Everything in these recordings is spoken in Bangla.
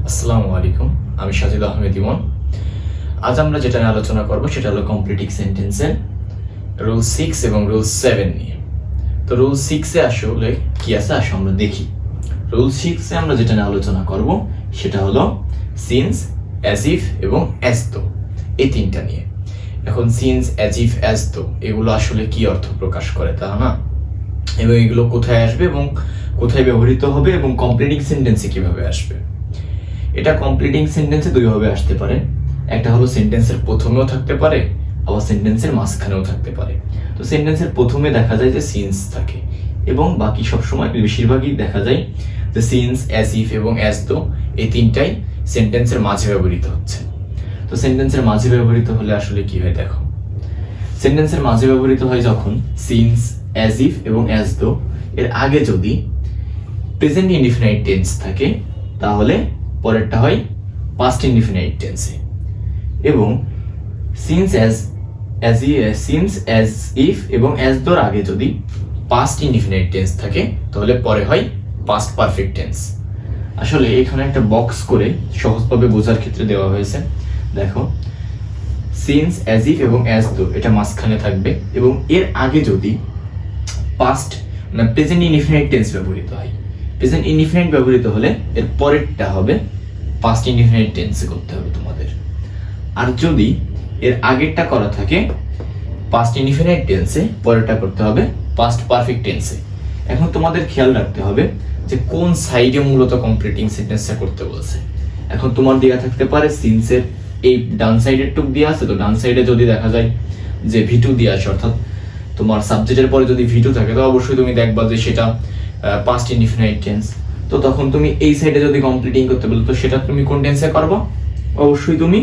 আসসালামু আলাইকুম, আমি সাজিদ আহমেদ ইমন। আজ আমরা যেটা নিয়ে আলোচনা করব সেটা হলো কমপ্লিটিং সেন্টেন্সের রুল 6 এবং রুল 7 নিয়ে। তো রুল 6 এ আসলে কি আছে আসো আমরা দেখি। রুল 6 এ আমরা যেটা নিয়ে আলোচনা করব সেটা হলো সিন্স, অ্যাজ ইফ এবং অ্যাজ দো, এই তিনটা নিয়ে। এখন since, as if, as though এগুলো আসলে কি অর্থ প্রকাশ করে তা না, এবং এগুলো কোথায় আসবে এবং কোথায় ব্যবহৃত হবে এবং কমপ্লিটিং সেন্টেন্সে কিভাবে আসবে। এটা কমপ্লিটিং সেন্টেন্সে দুইভাবে আসতে পারে। একটা হলো সেন্টেন্সের প্রথমেও থাকতে পারে, আবার সেন্টেন্সের মাঝখানেও থাকতে পারে। তো সেন্টেন্সের প্রথমে দেখা যায় যে সিন্স থাকে, এবং বাকি সবসময় বেশিরভাগই দেখা যায় যে সিন্স, অ্যাজ ইফ এবং অ্যাজ দো এই তিনটাই সেন্টেন্সের মাঝে ব্যবহৃত হচ্ছে। তো সেন্টেন্সের মাঝে ব্যবহৃত হলে আসলে কি হয় দেখো। সেন্টেন্সের মাঝে ব্যবহৃত হয় যখন সিন্স, অ্যাজ ইফ এবং অ্যাজ দো এর আগে যদি প্রেজেন্ট ইনডিফিনাইট টেন্স থাকে তাহলে পরেরটা হয় পাস্ট ইনডিফিনাইট টেন্সে, এবং সিন্স, অ্যাজ ইফ এবং অ্যাজ দোর আগে যদি পাস্ট ইনডিফিনাইট টেন্স থাকে তাহলে পরে হয় পাস্ট পারফেক্ট টেন্স। আসলে এখানে একটা বক্স করে সহজভাবে বোঝার ক্ষেত্রে দেওয়া হয়েছে। দেখো, সিন্স, অ্যাজ ইফ এবং অ্যাজ দো এটা মাঝখানে থাকবে, এবং এর আগে যদি পাস্ট মানে প্রেজেন্ট ইনডিফিনাইট টেন্স ব্যবহৃত হয়, প্রেজেন্ট ইনডিফিনাইট ব্যবহৃত হলে এর পরেরটা হবে পাস্ট ইনডিফিনাইট টেন্সে করতে হবে তোমাদের। আর যদি এর আগেরটা করা থাকে পাস্ট ইনডিফিনাইট টেন্সে, পরেরটা করতে হবে পাস্ট পারফেক্ট টেন্সে। এখন তোমাদের খেয়াল রাখতে হবে যে কোন সাইডে মূলত কমপ্লিটিং সেন্টেন্সটা করতে বলছে। এখন তোমার দেয়া থাকতে পারে সিন্সের এই ডান সাইডের টুক দেওয়া আছে, তো ডান সাইডে যদি দেখা যায় যে ভিটু দিয়ে আছে, অর্থাৎ তোমার সাবজেক্টের পরে যদি ভিটু থাকে তো অবশ্যই তুমি দেখবা যে সেটা পাস্ট ইনডিফিনাইট টেন্স। তো তখন তুমি এই সাইডে যদি কমপ্লিটিং করতে বলো তো সেটা তুমি কোন টেন্সে করবে? অবশ্যই তুমি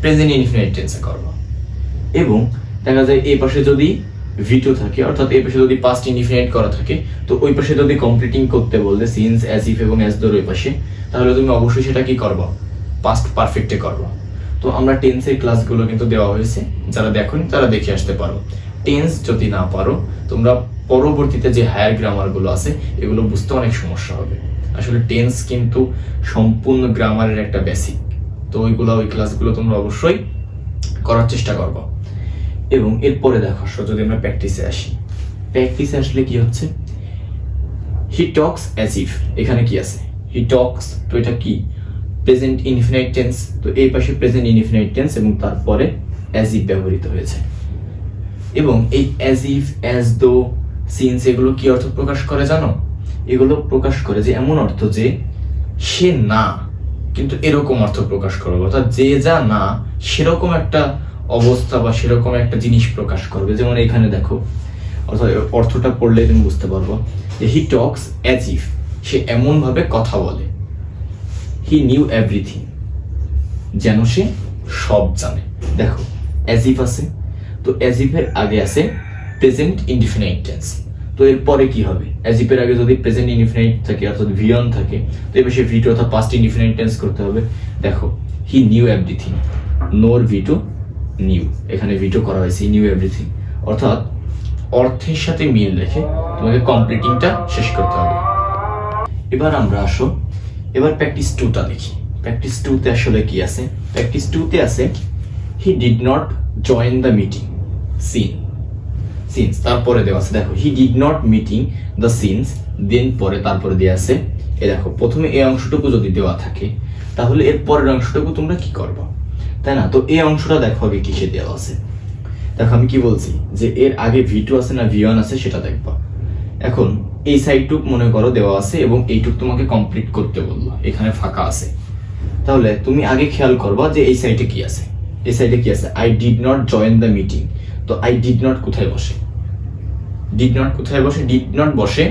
প্রেজেন্ট ইনডিফিনাইট টেন্সে করবে। এবং দেখা যায় এই পাশে যদি ভিটু থাকে, অর্থাৎ এই পাশে যদি পাস্ট ইনডিফিনাইট করা থাকে, তো ওই পাশে যদি কমপ্লিটিং করতে বলতে সিন্স, অ্যাজ ইফ এবং অ্যাজ দোর ওই পাশে, তাহলে তুমি অবশ্যই সেটা কি করবে? পাস্ট পারফেক্টে করবে। তো আমরা টেন্সের ক্লাসগুলো কিন্তু দেওয়া হয়েছে, যারা দেখোনি তারা দেখে আসতে পারো। টেন্স যদি না পারো তোমরা পরবর্তীতে যে হায়ার গ্রামারগুলো আছে এগুলো বুঝতে অনেক সমস্যা হবে। আসলে টেন্স কিন্তু সম্পূর্ণ গ্রামারের একটা বেসিক। তো ওই ক্লাসগুলো তোমরা অবশ্যই করার চেষ্টা করবো। এবং এরপরে দেখো, যদি আমরা প্র্যাকটিসে আসি, প্র্যাকটিসে আসলে কি হচ্ছে, হি টক্স অ্যাজ ইফ, এখানে কি আছে? হি টক্স, তো এটা কি? Present indefinite tense. তো এই পাশে প্রেজেন্ট ইনডিফিনাইট টেন্স এবং তারপরে অ্যাজ ইফ ব্যবহৃত হয়েছে। এবং এই as if, as though, since এগুলো কি অর্থ প্রকাশ করে জানো? এগুলো প্রকাশ করে যে এমন অর্থ যে সে না, কিন্তু এরকম অর্থ প্রকাশ করবে, অর্থাৎ যে যা না সেরকম একটা অবস্থা বা সেরকম একটা জিনিস প্রকাশ করবে। যেমন এখানে দেখো, অর্থাৎ অর্থটা পড়লে তুমি বুঝতে পারবো যে হি টক্স অ্যাজ ইফ, সে এমন ভাবে কথা বলে। হি নিউ এভরিথিং, যেন সে সব জানে। দেখো অ্যাজ ইফ আছে, তো অ্যাজ ইফের আগে আছে প্রেজেন্ট ইনডিফিনাইট টেন্স। তো এরপরে কি হবে? অ্যাজ ইফের আগে যদি প্রেজেন্ট ইনডিফিনাইট থাকে অর্থাৎ ভিয়ন থাকে, তো এবার সে ভিটু অর্থাৎ পাস্ট ইনডিফিনাইট টেন্স করতে হবে। দেখো, হি নিউ এভরিথিং, নোর ভিটু নিউ, এখানে ভিটু করা হয়েছে, নিউ এভরিথিং, অর্থাৎ অর্থের সাথে মিল রেখে তোমাকে কমপ্লিটিংটা শেষ করতে হবে। এবার আমরা আসো, এবার প্র্যাকটিস 2টা দেখি। প্র্যাকটিস 2তে আসলে কি আছে? প্র্যাকটিস 2তে আছে he did not join the meeting since, তারপরে দেওয়া আছে দেখো he did not meeting the since, then পরে তারপরে দেওয়া আছে এ দেখো প্রথমে এই অংশটুকু যদি দেওয়া থাকে তাহলে এর পরের অংশটুকু তোমরা কি করবা, তাই না? তো এই অংশটা দেখো আগে কিসে দেওয়া আছে। দেখো আমি কি বলছি যে এর আগে ভি2 আছে না ভি1 আছে সেটা দেখবা। এখন এই সাইডটুক মনে করো দেওয়া আছে এবং এইটুক তোমাকে কমপ্লিট করতে বললো, এখানে ফাঁকা আছে। তাহলে তুমি আগে খেয়াল করবা যে এই সাইডে কি আছে। এই সাইডে কি আছে? I did not join the meeting. তো আই ডিড নট কোথায় বসে? ডিড নট কোথায় বসে? ডিড নট বসে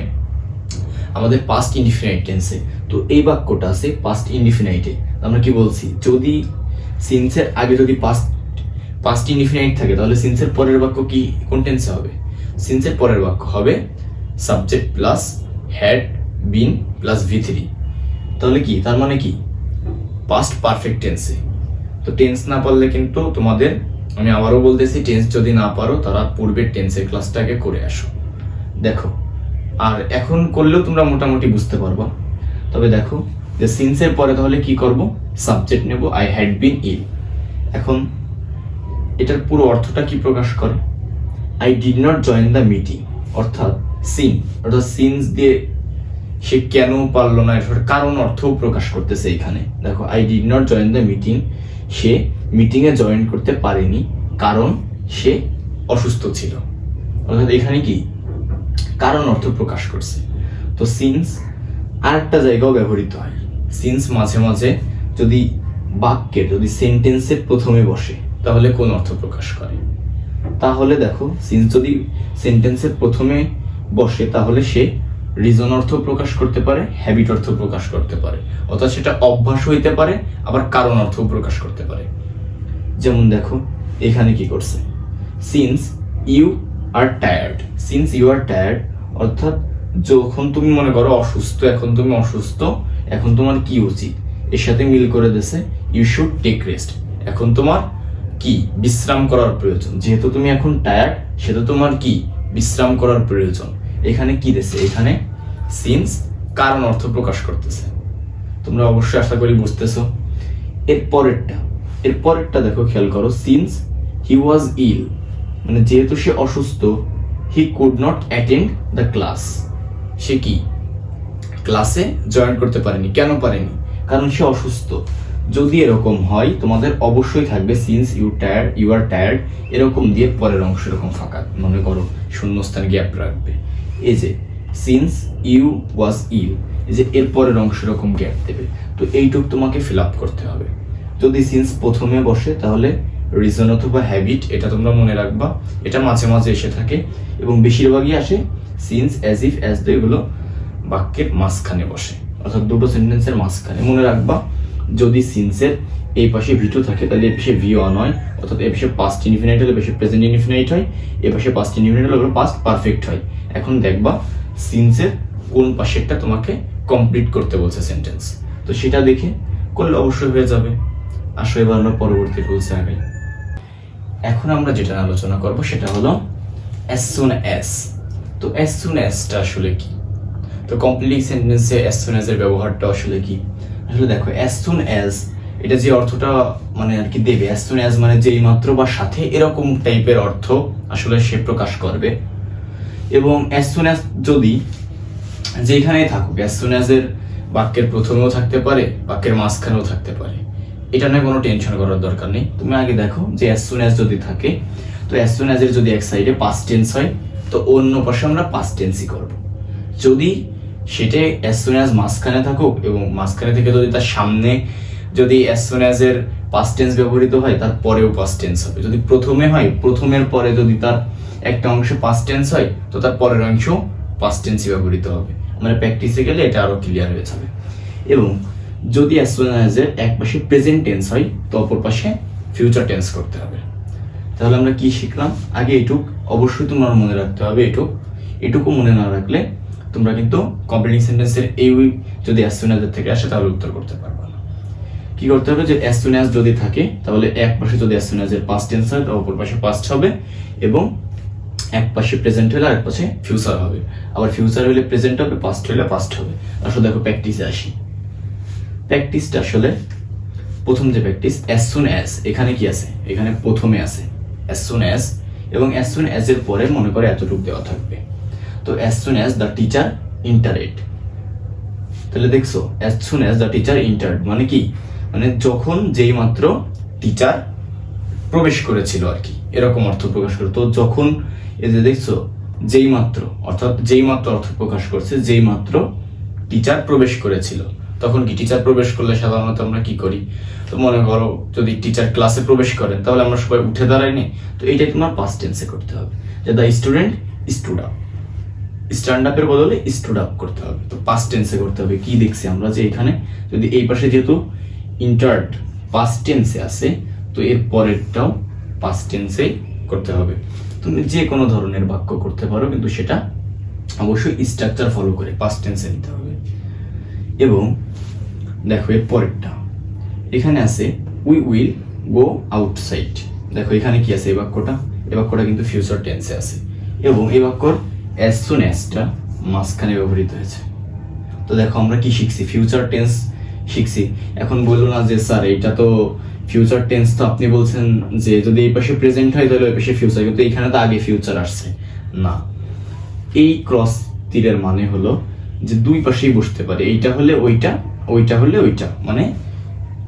আমাদের পাস্ট ইনডিফিনাইট টেন্সে। তো এই বাক্যটা আছে পাস্ট ইনডিফিনাইটে। আমরা কি বলছি, যদি সিন্সের আগে যদি পাস্ট ইনডিফিনাইট থাকে তাহলে সিন্সের পরের বাক্য কি কোন টেন্সে হবে? সিন্সের পরের বাক্য হবে subject plus had been plus ভি3। তাহলে কি, তার মানে কি পাস্ট পারফেক্ট টেন্সে। তো টেন্স না পারলে কিন্তু তোমাদের, আমি আবারও বলতেছি, টেন্স যদি না পারো তারা পূর্বের টেন্সের ক্লাসটাকে করে আসো। দেখো, আর এখন করলেও তোমরা মোটামুটি বুঝতে পারবা। তবে দেখো যে সিন্সের পরে তাহলে কি করব, সাবজেক্ট নেব, আই হ্যাড বিন ইল। এখন এটার পুরো অর্থটা কি প্রকাশ করে, I did not join the meeting, অর্থাৎ সিন্স দিয়ে সে কেন পারলো না, এটার কারণ অর্থও প্রকাশ করতেছে এখানে। দেখো, I did not join the meeting, সে মিটিংয়ে জয়েন করতে পারেনি কারণ সে অসুস্থ ছিল। অর্থাৎ এখানে কি কারণ অর্থ প্রকাশ করছে। তো সিন্স আরেকটা জায়গাও ব্যবহৃত হয়। সিন্স মাঝে মাঝে যদি বাক্যের, যদি সেন্টেন্সের প্রথমে বসে তাহলে কোন অর্থ প্রকাশ করে। তাহলে দেখো, সিন্স যদি সেন্টেন্সের প্রথমে বসে তাহলে সে রিজন অর্থ প্রকাশ করতে পারে, হ্যাবিট অর্থ প্রকাশ করতে পারে, অর্থাৎ সেটা অভ্যাস হইতে পারে, আবার কারণ অর্থ প্রকাশ করতে পারে। যেমন দেখো এখানে কি করছে, since you are tired, since you are tired অর্থাৎ যখন তুমি মনে করো অসুস্থ, এখন তুমি অসুস্থ, এখন তোমার কি উচিত, এর সাথে মিল করে দিয়েছে ইউ শুড টেক রেস্ট, এখন তোমার কি বিশ্রাম করার প্রয়োজন। যেহেতু তুমি এখন টায়ার্ড, সেটা তোমার কি বিশ্রাম করার প্রয়োজন। এখানে কি দিয়েছে, এখানে সিন্স কারণ অর্থ প্রকাশ করতেছে। তোমরা অবশ্যই আশা করি বুঝতেছো। এর পরেরটা দেখো, খেয়াল করো, সিন্স হি ওয়াজ ইল, মানে যেহেতু সে অসুস্থ, he could not attend the class, সে কি ক্লাসে জয়েন করতে পারেনি। কেন পারেনি, কারণ সে অসুস্থ। যদি এরকম হয় তোমাদের অবশ্যই থাকবে সিন্স ইউ আর টায়ার্ড, এরকম দিয়ে পরের অংশ এরকম ফাঁকা, মনে করো শূন্যস্থান গ্যাপ রাখবে। এই যে সিন্স ইউ ওয়াজ ইল, এই যে এর পরের অংশ এরকম গ্যাপ দেবে। তো এইটুক তোমাকে ফিল আপ করতে হবে। যদি সিন্স প্রথমে বসে তাহলে রিজন অথবা হ্যাবিট, এটা তোমরা মনে রাখবা। এটা মাঝে মাঝে এসে থাকে এবং বেশিরভাগই আসে since, as if, as though, এগুলো বাক্যের মাঝখানে বসে, অর্থাৎ দুটো সেন্টেন্সের মাঝখানে। মনে রাখবা, যদি সিন্সের এই পাশে ভি2 থাকে তাহলে এই পাশে ভি1 হয়, অর্থাৎ এই পাশে পাস্ট ইনডিফিনাইট হলে পাশে প্রেজেন্ট ইনডিফিনাইট হয়, এই পাশে পাস্ট ইনডিফিনাইট হলে পাস্ট পারফেক্ট হয়। এখন দেখবা সিন্সের কোন পাশেরটা তোমাকে কমপ্লিট করতে বলছে সেন্টেন্স, তো সেটা দেখে করলে অবশ্যই হয়ে যাবে। আসো এবার আমরা পরবর্তী রুলসে আগাই। এখন আমরা যেটা আলোচনা করব সেটা হলো as soon as। তো as soon as টা আসলে কি, তো কমপ্লিটিং সেন্টেন্সে as soon as এর ব্যবহারটা আসলে কি। আসলে দেখো, as soon as এটা যে অর্থটা মানে আর কি দেবে, as soon as মানে যেই মাত্র বা সাথে, এরকম টাইপের অর্থ আসলে সে প্রকাশ করবে। এবং as soon as যদি যেখানেই থাকুক, as soon as এর বাক্যের প্রথমেও থাকতে পারে, বাক্যের মাঝখানেও থাকতে পারে, এটা নিয়ে কোনো টেনশন করার দরকার নেই। তুমি আগে দেখো যে as soon as যদি থাকে, তো as soon as এর যদি এক সাইডে পাস্ট টেন্স হয় তো অন্য পাশে আমরা পাস্ট টেন্সই করব। যদি সেটা as soon as মাঝখানে থাকুক এবং মাঝখানে থেকে যদি তার সামনে যদি as soon as এর পাস্ট টেন্স ব্যবহৃত হয়, তার পরেও পাস্ট টেন্স হবে। যদি প্রথমে হয়, প্রথমের পরে যদি তার একটা অংশে পাস্ট টেন্স হয়, তো তার পরের অংশ পাস্ট টেন্সই ব্যবহৃত হবে। মানে প্র্যাকটিসে গেলে এটা আরো ক্লিয়ার হয়ে যাবে। এবং যদি as soon as এর এক পাশে প্রেজেন্ট টেন্স হয়, তো অপর পাশে ফিউচার টেন্স করতে হবে। তাহলে আমরা কি শিখলাম, আগে এটুক অবশ্যই তোমার মনে রাখতে হবে। এটুকু মনে না রাখলে তোমরা কিন্তু কমপ্লিটিং সেন্টেন্সের এই যদি as soon as এর থেকে আসে তাহলে উত্তর করতে পারবে না। কি করতে হবে, যে as soon as যদি থাকে তাহলে এক পাশে যদি as soon as এর পাস্ট টেন্স হয়, তো অপর পাশে পাস্ট হবে, এবং এক পাশে প্রেজেন্ট হলে আরেক পাশে ফিউচার হবে, আবার ফিউচার হলে প্রেজেন্ট হবে, পাস্ট হলে পাস্ট হবে। আসলে দেখো প্র্যাকটিসে আসি। প্র্যাকটিসটা আসলে প্রথম যে প্র্যাকটিস, as soon as এখানে কি আছে, এখানে প্রথমে আছে as soon as, এবং as soon as এর পরে মনে করে এতটুকু দেওয়া থাকবে। তো as soon as the teacher entered, তাহলে দেখছো as soon as the teacher entered মানে কি, মানে যখন যেই মাত্র টিচার প্রবেশ করেছিল আর কি, এরকম অর্থ প্রকাশ করে। তো যখন এই যে দেখছো যেই মাত্র, অর্থাৎ যেই মাত্র অর্থ প্রকাশ করছে, যেই মাত্র টিচার প্রবেশ করেছিল। তখন কি টিচার প্রবেশ করলে সাধারণত আমরা কি করি, তো মনে করো যদি টিচার ক্লাসে প্রবেশ করেন তাহলে আমরা সবাই উঠে দাঁড়াইনি, তো এইটাই তোমার পাস্ট টেন্সে করতে হবে, যে the student stood up, stand আপের বদলে স্টুড আপ করতে হবে। তো পাস্ট টেন্সে করতে হবে। কি দেখছি আমরা, যে এখানে যদি এই পাশে যেহেতু ইন্টার্ড পাস্ট টেন্সে আছে, তো এর পরেরটাও পাস্ট টেন্সেই করতে হবে। তুমি যে কোনো ধরনের বাক্য করতে পারো, কিন্তু সেটা অবশ্যই স্ট্রাকচার ফলো করে পাস্ট টেন্সে নিতে হবে। এবং দেখো এর পরেরটা, এখানে আছে উই উইল গো আউটসাইড। দেখো এখানে কি আছে, এই বাক্যটা কিন্তু ফিউচার টেন্সে আছে, এবং এই বাক্যর as soon as টা মাঝখানে ব্যবহৃত হয়েছে। তো দেখো আমরা কি শিখছি, ফিউচার টেন্স শিখছি। এখন বললো না যে স্যার এটা তো ফিউচার টেন্স, তো আপনি বলছেন যে যদি এই পাশে প্রেজেন্ট হয় তাহলে ওই পাশে ফিউচার, কিন্তু এখানে তো আগে ফিউচার আসছে না। এই ক্রস তীরের মানে হলো যে দুই পাশেই বসতে পারে, এইটা হলে ওইটা, ওইটা হলে ওইটা, মানে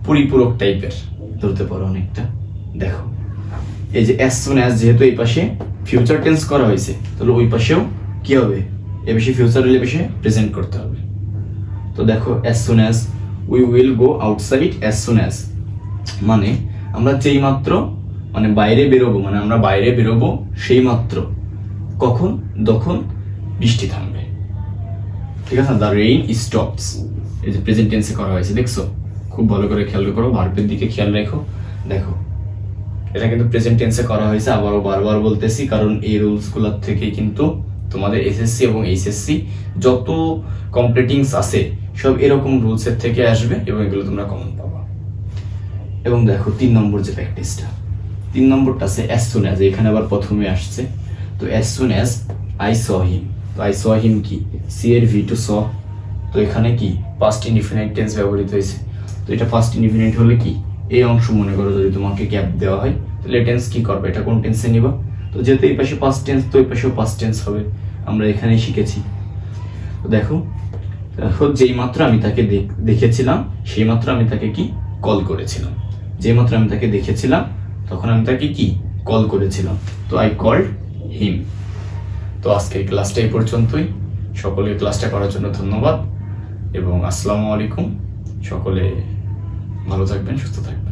পরিপূরক টাইপের ধরতে পারো অনেকটা। দেখো এই যে অ্যাজ সুন অ্যাজ, যেহেতু এই পাশে ফিউচার টেন্স করা হয়েছে তাহলে ওই পাশেও কি হবে, এ পাশে ফিউচার হলে পাশে প্রেজেন্ট করতে হবে। তো দেখো as soon as we will go outside as soon as, মানে আমরা যেই মাত্র মানে বাইরে বেরোবো, মানে আমরা বাইরে বেরোবো সেই মাত্র, কখন, যখন বৃষ্টি থামবে। ঠিক আছে, দ্য রেইন স্টপস, এই যে প্রেজেন্ট টেন্সে করা হয়েছে, দেখছো? খুব ভালো করে খেয়াল করো, ভার্বের দিকে খেয়াল রাখো। দেখো এটা কিন্তু প্রেজেন্ট টেন্সে করা হয়েছে, আবারও বারবার বলতেছি কারণ এই রুলস গুলোর থেকে কিন্তু তোমাদের এসএসসি এবং এইচএসসি যত কমপ্লিটিংস আছে সব এরকম রুলসের থেকে আসবে এবং এগুলো তোমরা কমন পাবা। এবং দেখো 3 নম্বর যে প্র্যাকটিসটা, 3 নম্বরটা আছে অ্যাজ সুন অ্যাজ, এখানে আবার প্রথমে আসছে। তো as soon as I saw him, তো আই স হিম কি, সি এর ভি টু স, তো এখানে কি পাস্ট ইনডিফিনাইট টেন্স ব্যবহৃত হয়েছে। তো এটা পাস্ট ইনডিফিনাইট হলে কি, এই অংশ মনে করো যদি তোমাকে গ্যাপ দেওয়া হয় তাহলে টেন্স কি করবে, এটা কোন টেন্সে নিবা? তো যেহেতু এই পাশে পাস্ট টেন্স তো এই পাশেও পাস্ট টেন্স হবে, আমরা এখানেই শিখেছি। তো দেখো যেই মাত্র আমি তাকে দেখেছিলাম সেই মাত্র আমি তাকে কি কল করেছিলাম, যেই মাত্র আমি তাকে দেখেছিলাম তখন আমি তাকে কি কল করেছিলাম, তো আই কল্ড হিম। তো আজকের ক্লাসটা এই পর্যন্তই, সকলে ক্লাসটা করার জন্য ধন্যবাদ এবং আসসালামু আলাইকুম। সকলে ভালো থাকবেন, সুস্থ থাকবেন।